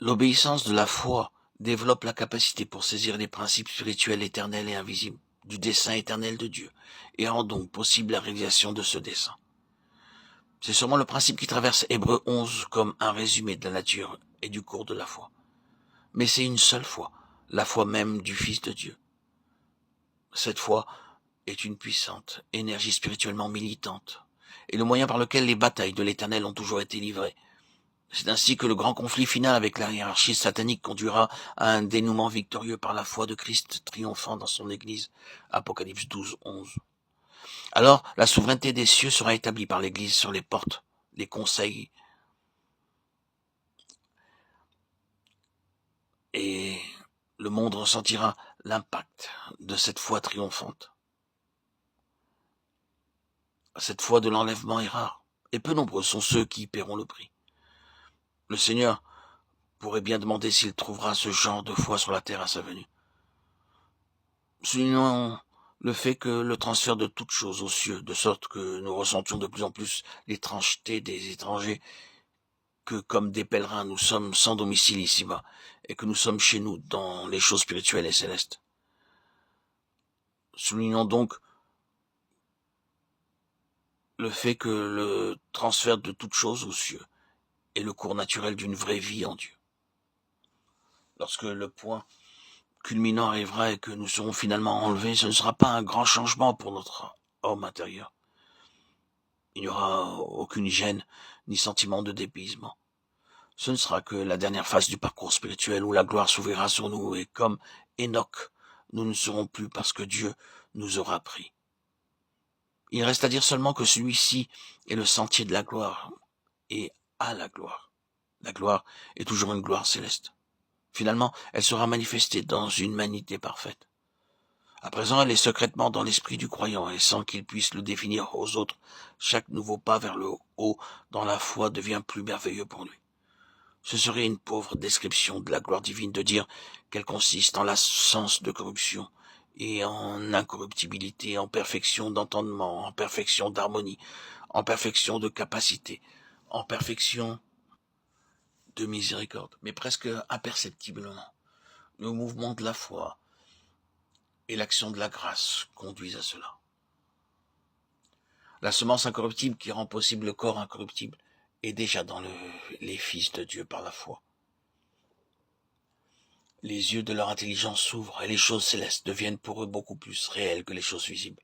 L'obéissance de la foi développe la capacité pour saisir les principes spirituels éternels et invisibles du dessein éternel de Dieu et rend donc possible la réalisation de ce dessein. C'est sûrement le principe qui traverse Hébreux 11 comme un résumé de la nature et du cours de la foi. Mais c'est une seule foi, la foi même du Fils de Dieu. Cette foi est une puissante énergie spirituellement militante et le moyen par lequel les batailles de l'Éternel ont toujours été livrées. C'est ainsi que le grand conflit final avec la hiérarchie satanique conduira à un dénouement victorieux par la foi de Christ triomphant dans son Église. Apocalypse 12, 11. Alors, la souveraineté des cieux sera établie par l'Église sur les portes, les conseils et le monde ressentira l'impact de cette foi triomphante. Cette foi de l'enlèvement est rare, et peu nombreux sont ceux qui paieront le prix. Le Seigneur pourrait bien demander s'il trouvera ce genre de foi sur la terre à sa venue. Soulignons le fait que le transfert de toutes choses aux cieux, de sorte que nous ressentions de plus en plus l'étrangeté des étrangers, que comme des pèlerins nous sommes sans domicile ici-bas, et que nous sommes chez nous dans les choses spirituelles et célestes. Soulignons donc le fait que le transfert de toutes choses aux cieux est le cours naturel d'une vraie vie en Dieu. Lorsque le point culminant arrivera et que nous serons finalement enlevés, ce ne sera pas un grand changement pour notre homme intérieur. Il n'y aura aucune gêne ni sentiment de dépaysement. Ce ne sera que la dernière phase du parcours spirituel où la gloire s'ouvrira sur nous et comme Enoch, nous ne serons plus parce que Dieu nous aura pris. Il reste à dire seulement que celui-ci est le sentier de la gloire et à la gloire. La gloire est toujours une gloire céleste. Finalement, elle sera manifestée dans une humanité parfaite. À présent, elle est secrètement dans l'esprit du croyant et sans qu'il puisse le définir aux autres, chaque nouveau pas vers le haut dans la foi devient plus merveilleux pour lui. Ce serait une pauvre description de la gloire divine de dire qu'elle consiste en l'absence de corruption et en incorruptibilité, en perfection d'entendement, en perfection d'harmonie, en perfection de capacité, en perfection de miséricorde, mais presque imperceptiblement. Le mouvement de la foi et l'action de la grâce conduisent à cela. La semence incorruptible qui rend possible le corps incorruptible est déjà dans les fils de Dieu par la foi. Les yeux de leur intelligence s'ouvrent et les choses célestes deviennent pour eux beaucoup plus réelles que les choses visibles.